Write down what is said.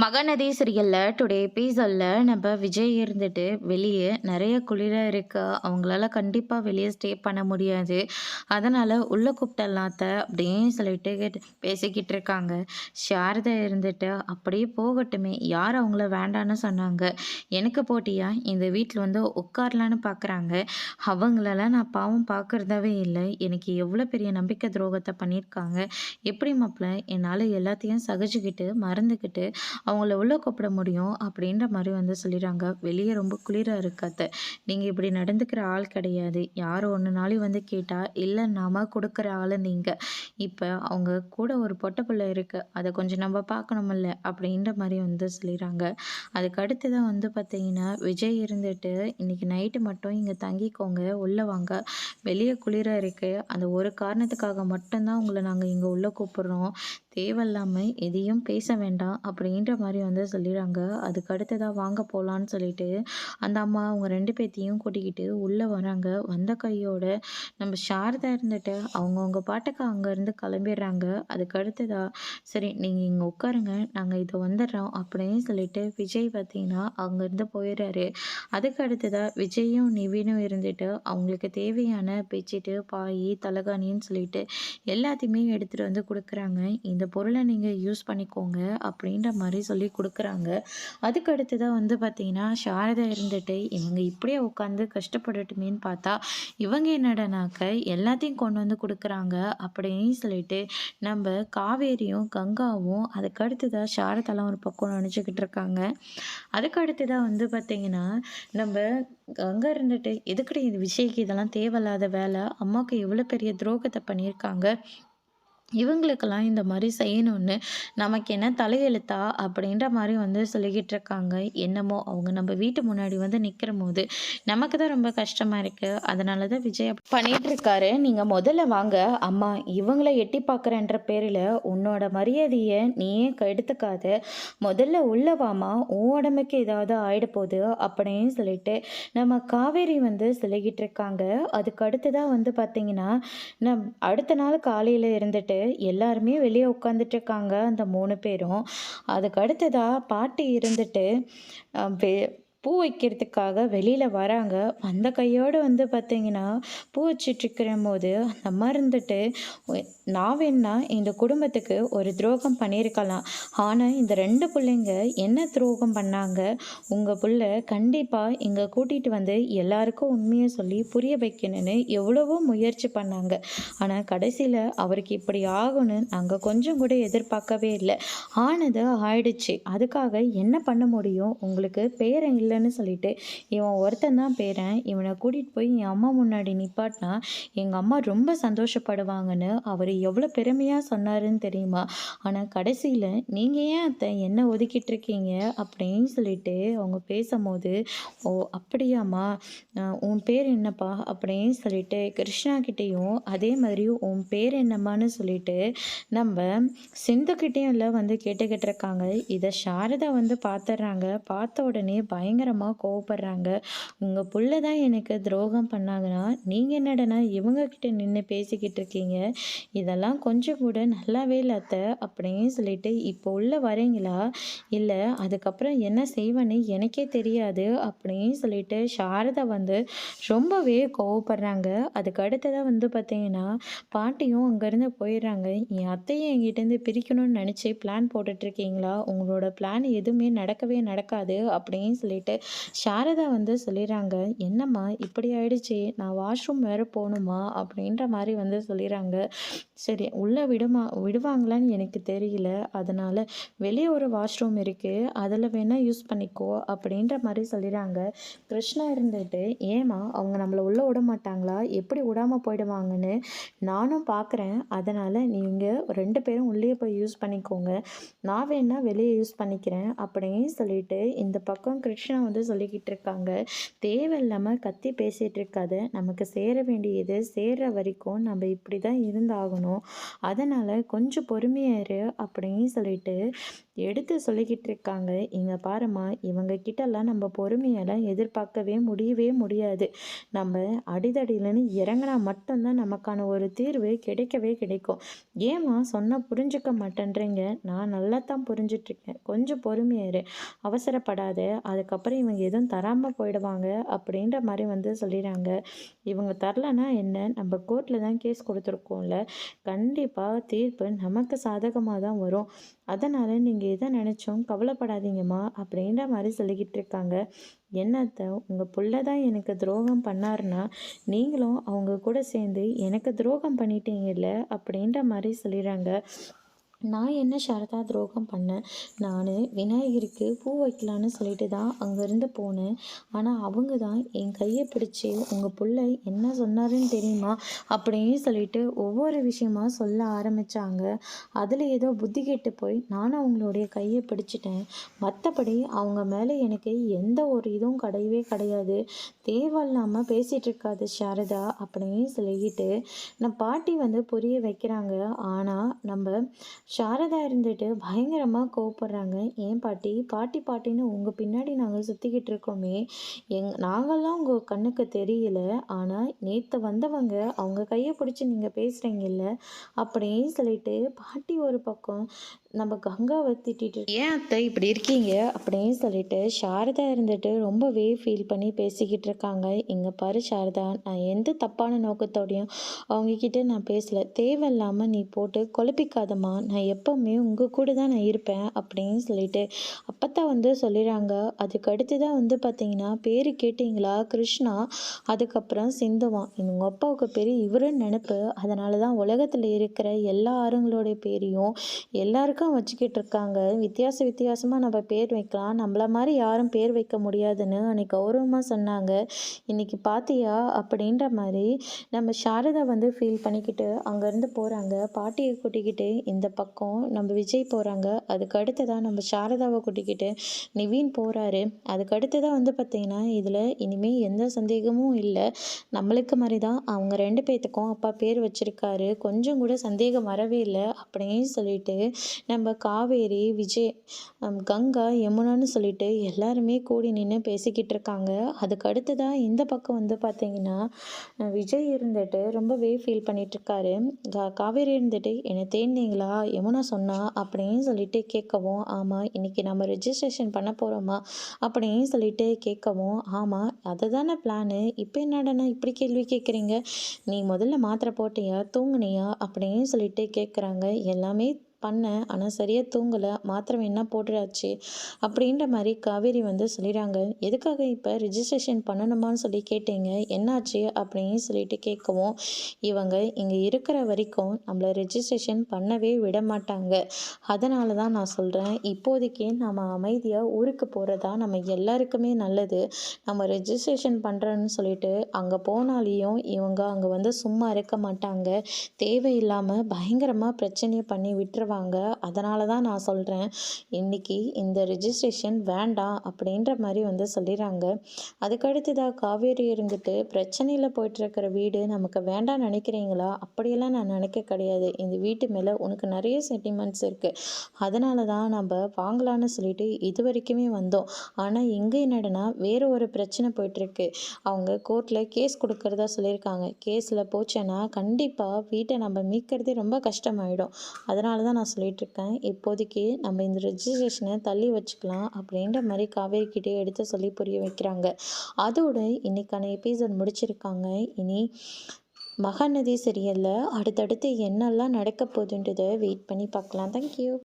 மகாநதி சீரியல்ல டுடே எபிசோட்ல நம்ம விஜய் இருந்துட்டு வெளியே நிறைய குளிர இருக்கு. அவங்களால கண்டிப்பா வெளியே ஸ்டே பண்ண முடியாது. அதனால உள்ள கூப்பிட்டலாத்த அப்படின்னு சொல்லிட்டு பேசிக்கிட்டு இருக்காங்க. சாரதா இருந்துட்டு அப்படியே போகட்டுமே, யார் அவங்கள வேண்டான்னு சொன்னாங்க? எனக்கு போட்டியா இந்த வீட்டில் வந்து உட்காரலான்னு பார்க்குறாங்க. அவங்களெல்லாம் நான் பாவம் பார்க்குறதாவே இல்லை. எனக்கு எவ்வளோ பெரிய நம்பிக்கை துரோகத்தை பண்ணியிருக்காங்க. எப்படி மாப்பிள்ள என்னால் எல்லாத்தையும் சகிச்சுக்கிட்டு மறந்துக்கிட்டு அவங்கள உள்ள கூப்பிட முடியும் அப்படின்ற மாதிரி வந்து சொல்லிடுறாங்க. வெளியே ரொம்ப குளிராக இருக்காது, நீங்கள் இப்படி நடந்துக்கிற ஆள் கிடையாது. யார் ஒன்றுனாலும் வந்து கேட்டால் இல்லை நாம கொடுக்குற ஆள் நீங்கள். இப்போ அவங்க கூட ஒரு பொட்டை பிள்ளை இருக்குது, அதை கொஞ்சம் நம்ம பார்க்கணுமில்ல அப்படின்ற மாதிரி வந்து சொல்லிடுறாங்க. அதுக்கு அடுத்து தான் வந்து பார்த்தீங்கன்னா விஜய் இருந்துட்டு இன்னைக்கு நைட்டு மட்டும் இங்கே தங்கிக்கோங்க, உள்ளே வாங்க, வெளியே குளிராக இருக்குது, அந்த ஒரு காரணத்துக்காக மட்டும்தான் உங்களை நாங்கள் இங்கே உள்ளே கூப்பிட்றோம், தேவையில்லாமல் எதையும் பேச வேண்டாம் அப்படின்ற மாதிரி வந்து சொல்லிடுறாங்க. அதுக்கு அடுத்ததாக வாங்க போகலான்னு சொல்லிட்டு அந்த அம்மா அவங்க ரெண்டு பேர்த்தையும் கூட்டிக்கிட்டு உள்ளே வராங்க. வந்த கையோட நம்ம சாரதா இருந்துட்டு அவங்கவுங்க பாட்டுக்கு அங்கேருந்து கிளம்பிடுறாங்க. அதுக்கு அடுத்ததா சரி நீங்கள் இங்கே உட்காருங்க, நாங்கள் இதை வந்துடுறோம் அப்படின்னு சொல்லிட்டு விஜய் பார்த்தீங்கன்னா அங்கேருந்து போயிடுறாரு. அதுக்கு அடுத்ததா விஜயும் நிவினும் இருந்துட்டு அவங்களுக்கு தேவையான பெட்ஷீட்டு, பாய், தலகாணின்னு சொல்லிட்டு எல்லாத்தையுமே எடுத்துகிட்டு வந்து கொடுக்குறாங்க. இந்த பொருளை நீங்கள் யூஸ் பண்ணிக்கோங்க அப்படின்ற மாதிரி சொல்லி கொடுக்குறாங்க. அதுக்கு அடுத்ததாக வந்து பார்த்தீங்கன்னா சாரதா இருந்துட்டு இவங்க இப்படியே உட்காந்து கஷ்டப்படட்டுமேன்னு பார்த்தா இவங்க என்னடனாக்க எல்லாத்தையும் கொண்டு வந்து கொடுக்குறாங்க அப்படின்னு சொல்லிட்டு நம்ம காவேரியும் கங்காவும் அதுக்கு அடுத்ததாக சாரதாலாம் ஒரு பக்கம் நினச்சிக்கிட்டு இருக்காங்க. அதுக்கு அடுத்ததாக வந்து பார்த்தீங்கன்னா நம்ம கங்கா இருந்துட்டு எதுக்கடி இது விஜய்க்கு இதெல்லாம் தேவையில்லாத வேலை, அம்மாவுக்கு எவ்வளோ பெரிய துரோகத்தை பண்ணியிருக்காங்க, இவங்களுக்கெல்லாம் இந்த மாதிரி செய்யணும்னு நமக்கு என்ன தலையெழுத்தா அப்படின்ற மாதிரி வந்து சொல்லிக்கிட்டு இருக்காங்க. என்னமோ அவங்க நம்ம வீட்டு முன்னாடி வந்து நிற்கிற போது நமக்கு தான் ரொம்ப கஷ்டமாக இருக்குது. அதனால தான் விஜய் பண்ணிகிட்டு இருக்காரு. நீங்கள் முதல்ல வாங்க அம்மா, இவங்கள எட்டி பார்க்குறன்ற பேரில் உன்னோட மரியாதையை நீயே எடுத்துக்காத, முதல்ல உள்ள வாமா, உன் உடம்புக்கு ஏதாவது ஆயிட போகுது அப்படின்னு சொல்லிட்டு நம்ம காவேரி வந்து சொல்லிக்கிட்டு இருக்காங்க. அதுக்கு அடுத்ததாக வந்து பார்த்தீங்கன்னா அடுத்த நாள் காலையில் இருந்துட்டு எல்லாருமே வெளியே உட்காந்துட்டு இருக்காங்க அந்த 3 பேரும். அதுக்கு அடுத்ததா பாட்டி இருந்துட்டு பூ வைக்கிறதுக்காக வெளியில் வராங்க. அந்த கையோடு வந்து பார்த்தீங்கன்னா பூ வச்சிட்ருக்கிற போது அந்த அம்மா இருந்துட்டு நான் வேணா இந்த குடும்பத்துக்கு ஒரு துரோகம் பண்ணியிருக்கலாம், ஆனால் இந்த 2 பிள்ளைங்க என்ன துரோகம் பண்ணாங்க, உங்கள் பிள்ளை கண்டிப்பாக இங்கே கூட்டிகிட்டு வந்து எல்லாருக்கும் உண்மையை சொல்லி புரிய வைக்கணும்னு எவ்வளவோ முயற்சி பண்ணாங்க. ஆனால் கடைசியில் அவருக்கு இப்படி ஆகும்னு நாங்கள் கொஞ்சம் கூட எதிர்பார்க்கவே இல்லை. ஆனது ஆயிடுச்சு, அதுக்காக என்ன பண்ண முடியும், உங்களுக்கு பேரன் இல்லைன்னு சொல்லிட்டு இவன் ஒருத்தன் தான் பேரன், இவனை கூட்டிகிட்டு போய் என் அம்மா முன்னாடி நிப்பாட்டினா எங்கள் அம்மா ரொம்ப சந்தோஷப்படுவாங்கன்னு அவர் எவ்வளோ பெருமையாக சொன்னாருன்னு தெரியுமா. ஆனால் கடைசியில் நீங்கள் ஏன் அத்தை என்ன ஒதுக்கிட்டு இருக்கீங்க அப்படின்னு சொல்லிட்டு அவங்க பேசும்போது, ஓ அப்படியாம்மா, உன் பேர் என்னப்பா அப்படின்னு சொல்லிட்டு கிருஷ்ணா கிட்டேயும் அதே மாதிரி உன் பேர் என்னம்மான்னு சொல்லிட்டு நம்ம சிந்துக்கிட்டேயும் இல்லை வந்து கேட்டுக்கிட்டு இருக்காங்க. இதை சாரதா வந்து பார்த்துட்றாங்க. பார்த்த உடனே பயங்கரமாக கோவப்படுறாங்க. உங்கள் புள்ள தான் எனக்கு துரோகம் பண்ணாங்கன்னா நீங்கள் என்னடனா இவங்க கிட்ட நின்று பேசிக்கிட்டு இருக்கீங்க, இதெல்லாம் கொஞ்சம் கூட நல்லாவே இல்லை அத்தை அப்படின்னு சொல்லிட்டு இப்போ உள்ள வரீங்களா, இல்லை அதுக்கப்புறம் என்ன செய்வேன்னு எனக்கே தெரியாது அப்படின்னு சொல்லிட்டு சாரதா வந்து ரொம்பவே கோவப்படுறாங்க. அதுக்கு அடுத்ததாக வந்து பார்த்தீங்கன்னா பாட்டியும் அங்கேருந்து போயிடுறாங்க. என் அத்தையை என்கிட்டேருந்து பிரிக்கணும்னு நினச்சி பிளான் போட்டுட்ருக்கீங்களா, உங்களோட பிளான் எதுவுமே நடக்கவே நடக்காது அப்படின்னு சொல்லிட்டு சாரதா வந்து சொல்லிடுறாங்க. என்னம்மா இப்படி ஆயிடுச்சு, நான் வாஷ்ரூம் வேறு போகணுமா அப்படின்ற மாதிரி வந்து சொல்லிடுறாங்க. சரி உள்ளே விடுவாங்களான்னு எனக்கு தெரியல, அதனால் வெளியே ஒரு வாஷ்ரூம் இருக்குது, அதில் வேணால் யூஸ் பண்ணிக்கோ அப்படின்ற மாதிரி சொல்லிடுறாங்க. கிருஷ்ணா இருந்துட்டு ஏம்மா அவங்க நம்மளை உள்ளே விட மாட்டாங்களா, எப்படி விடாமல் போயிடுவாங்கன்னு நானும் பார்க்குறேன், அதனால் நீங்கள் 2 பேரும் உள்ளே போய் யூஸ் பண்ணிக்கோங்க, நான் வேணால் வெளியே யூஸ் பண்ணிக்கிறேன் அப்படின்னு சொல்லிட்டு இந்த பக்கம் கிருஷ்ணா வந்து சொல்லிக்கிட்டு இருக்காங்க. தேவையில்லாமல் கத்தி பேசிகிட்டு இருக்காத, நமக்கு சேர வேண்டியது சேர்ற வரைக்கும் நம்ம இப்படி தான் இருந்தாகணும், அதனால் கொஞ்சம் பொறுமையாக இரு அப்படின்னு சொல்லிட்டு எடுத்து சொல்லிக்கிட்டு இருக்காங்க. இங்க பாரும்மா, இவங்க கிட்டலாம் நம்ம பொறுமையெல்லாம் எதிர்பார்க்கவே முடியவே முடியாது. நம்ம அடிதடியிலன்னு இறங்குனா மட்டும் தான் நமக்கான ஒரு தீர்வு கிடைக்கவே கிடைக்கும். ஏம்மா சொன்னா புரிஞ்சுக்க மாட்டேன்றீங்க? நான் நல்லா தான் புரிஞ்சுட்ருக்கேன். கொஞ்சம் பொறுமையா இரு. அவசரப்படாத. அதுக்கப்புறம் இவங்க எதுவும் தராம போயிடுவாங்க அப்படின்ற மாரி வந்து சொல்லிடுறாங்க. இவங்க தரலன்னா என்ன? நம்ம கோர்ட்ல தான் கேஸ் குடுத்துருக்கோம்ல. கண்டிப்பா தீர்ப்பு நமக்கு சாதகமா தான் வரும். அதனால நீங்க எத நினைச்சும் கவலைப்படாதீங்கம்மா அப்படின்ற மாரி சொல்லிக்கிட்டு இருக்காங்க. என்ன அத்தை, உங்க புள்ள தான் எனக்கு துரோகம் பண்ணாருன்னா, நீங்களும் அவங்க கூட சேர்ந்து எனக்கு துரோகம் பண்ணிட்டீங்கல்ல அப்படின்ற மாரி சொல்லிடுறாங்க. நான் என்ன சாரதா துரோகம் பண்ணேன்? நான் விநாயகருக்கு பூ வைக்கலான்னு சொல்லிட்டு தான் அங்கேருந்து போனேன். ஆனால் அவங்க தான் என் கையை பிடிச்சி உங்கள் புள்ள என்ன சொன்னாருன்னு தெரியுமா? அப்படின்னு சொல்லிட்டு ஒவ்வொரு விஷயமா சொல்ல ஆரம்பித்தாங்க. அதில் ஏதோ புத்தி கெட்டு போய் நானும் அவங்களுடைய கையை பிடிச்சிட்டேன். மற்றபடி அவங்க மேலே எனக்கு எந்த ஒரு இதுவும் கிடையவே கிடையாது. தேவையில்லாமல் பேசிகிட்டு இருக்காது சாரதா அப்படின்னு சொல்லிக்கிட்டு நான் பாட்டி வந்து புரிய வைக்கிறாங்க. ஆனால் நம்ம சாரதா இருந்துட்டு பயங்கரமா கோவப்படுறாங்க. "ஏன் பாட்டி, பாட்டி பாட்டின்னு உங்க பின்னாடி நாங்க சுத்திக்கிட்டு இருக்கோமே! நாங்கலாம் உங்க கண்ணுக்கு தெரியல. ஆனா நேத்து வந்தவங்க அவங்க கைய பிடிச்சு நீங்க பேசுறீங்கல்ல" அப்படின்னு சொல்லிட்டு பாட்டி ஒரு பக்கம் நம்ம கங்காவ திட்டிட்டு "ஏன் அத்தை இப்படி இருக்கீங்க?" அப்படின்னு சொல்லிட்டு சாரதா இருந்துட்டு ரொம்பவே ஃபீல் பண்ணி பேசிக்கிட்டு இருக்காங்க. "இங்க பாரு சாரதா, நான் எந்த தப்பான நோக்கத்தோடையும் அவங்க கிட்ட நான் பேசல. தேவையில்லாம நீ போட்டு குழப்பிக்காதம்மா. நான் எப்பவுமே உங்க கூட தான் நான் இருப்பேன்" அப்படின்னு சொல்லிட்டு அப்பத்தா வந்து சொல்லிடுறாங்க. அதுக்கு அடுத்து தான் வந்து பார்த்தீங்கன்னா, பேரு கேட்டீங்களா? கிருஷ்ணா, அதுக்கப்புறம் சிந்துவான். உங்க அப்பாவுக்கு பேரு இவருன்னு நெனப்பு. அதனால தான் உலகத்துல இருக்கிற எல்லா ஆறுங்களோட பேரையும் எல்லாருக்கும் வச்சுக்கிட்டு இருக்காங்க. வித்தியாச வித்தியாசமா நம்ம பேர் வைக்கலாம். நம்மள மாரி யாரும் பேர் வைக்க முடியாதுன்னு அன்னைக்கு கௌரவமா சொன்னாங்க. இன்னைக்கு பார்த்தியா? அப்படின்ற மாரி நம்ம சாரதா வந்து ஃபீல் பண்ணிக்கிட்டு அங்கேருந்து போறாங்க. பாட்டிய கூட்டிக்கிட்டு இந்த பக்கம் நம்ம விஜய் போறாங்க. அதுக்கு அடுத்ததா நம்ம சாரதாவ கூட்டிக்கிட்டு நிவின் போறாரு. அதுக்கு அடுத்ததா வந்து பார்த்தீங்கன்னா, இதில இனிமே எந்த சந்தேகமும் இல்ல. நம்மளுக்கு மாரி தான் அவங்க 2 பேத்துக்கும் அப்பா பேர் வச்சிருக்காரு. கொஞ்சம் கூட சந்தேகம் வரவே இல்ல. அப்படின்னு சொல்லிட்டு நம்ம காவேரி, விஜய், கங்கா, யமுனான்னு சொல்லிட்டு எல்லாருமே கூடி நின்னு பேசிக்கிட்டு இருக்காங்க. அதுக்கு அடுத்ததா இந்த பக்கம் வந்து பார்த்தீங்கன்னா, விஜய் இருந்துட்டு ரொம்பவே ஃபீல் பண்ணிட்டுருக்காரு. காவேரி இருந்துட்டு "என்ன தேடுனீங்களா? யமுனா சொன்னா" அப்படின்னு சொல்லிட்டு கேட்கவும், "ஆமா, இன்னைக்கு நம்ம ரெஜிஸ்ட்ரேஷன் பண்ண போறோமா?" அப்படின்னு சொல்லிட்டு கேட்கவும், "ஆமா, அதுதானே பிளானு. இப்ப என்னடான்னா இப்படி கேள்வி கேட்குறீங்க? நீ முதல்ல மாத்திரை போட்டியா? தூங்குனியா?" அப்படின்னு சொல்லிட்டு கேட்குறாங்க. "எல்லாமே பண்ணேன். ஆனா சரியா தூங்கல. மாத்திரை வேணுனா போட்டாச்சு" அப்படின்ற மாரி காவேரி வந்து சொல்லிடுறாங்க. "எதுக்காக இப்ப ரிஜிஸ்ட்ரேஷன் பண்ணணுமான்னு சொல்லி கேட்டீங்க? என்னாச்சு?" அப்படின்னு சொல்லிட்டு கேட்கவும், இவங்க இங்க இருக்கிற வரைக்கும் நம்மள ரெஜிஸ்ட்ரேஷன் பண்ணவே விட மாட்டாங்க. அதனால தான் நான் சொல்றேன், இப்போதைக்கு நம்ம அமைதியா ஊருக்கு போறது தான் நம்ம எல்லாருக்குமே நல்லது. நம்ம ரெஜிஸ்ட்ரேஷன் பண்றோன்னு சொல்லிட்டு அங்க போனாலேயும் இவங்க அங்க வந்து சும்மா இருக்க மாட்டாங்க. தேவையில்லாம பயங்கரமா பிரச்சனைய பண்ணி விட்டுருவாங்க. அதனால தான் நான் சொல்றேன், இன்னைக்கு இந்த ரெஜிஸ்ட்ரேஷன் வேண்டாம் அப்படின்ற மாரி வந்து சொல்லிடுறாங்க. அதுக்கு அடுத்ததா காவேரி இருந்துட்டு, "பிரச்சனையில போயிட்டுருக்கிற வீடு நமக்கு வேண்டாம்னு நினைக்கிறீங்களா? அப்படியெல்லாம் நான் நினைக்க கிடையாது. இந்த வீட்டு மேல உனக்கு நிறைய சென்டிமெண்ட்ஸ் இருக்கு. அதனால தான் நம்ப வாங்கலான்னு சொல்லிட்டு இதுவரைக்குமே வந்தோம். ஆனா இங்க என்னடான்னா வேற ஒரு பிரச்சனை போயிட்டுருக்கு. அவங்க கோர்ட்ல கேஸ் குடுக்கறதா சொல்லியிருக்காங்க. கேஸ்ல போச்சுன்னா கண்டிப்பா வீட்ட நம்ம மீட்கிறதே ரொம்ப கஷ்டமாயிடும். அதனால தான் நான் சொல்லிட்டுருக்கேன். இப்போதைக்கு நம்ம இந்த ரெஜிஸ்ட்ரேஷன தள்ளி வச்சுக்கலாம்" அப்படின்ற மாரி காவேரி கிட்டயே எடுத்து சொல்லி புரிய வைக்கிறாங்க. அதோட இன்னைக்கான எபிசோட் முடிச்சிருக்காங்க. இனி மகாநதி சீரியல்ல அடுத்தடுத்து என்னெல்லாம் நடக்க போகுதுன்றத வெயிட் பண்ணி பார்க்கலாம். Thank you.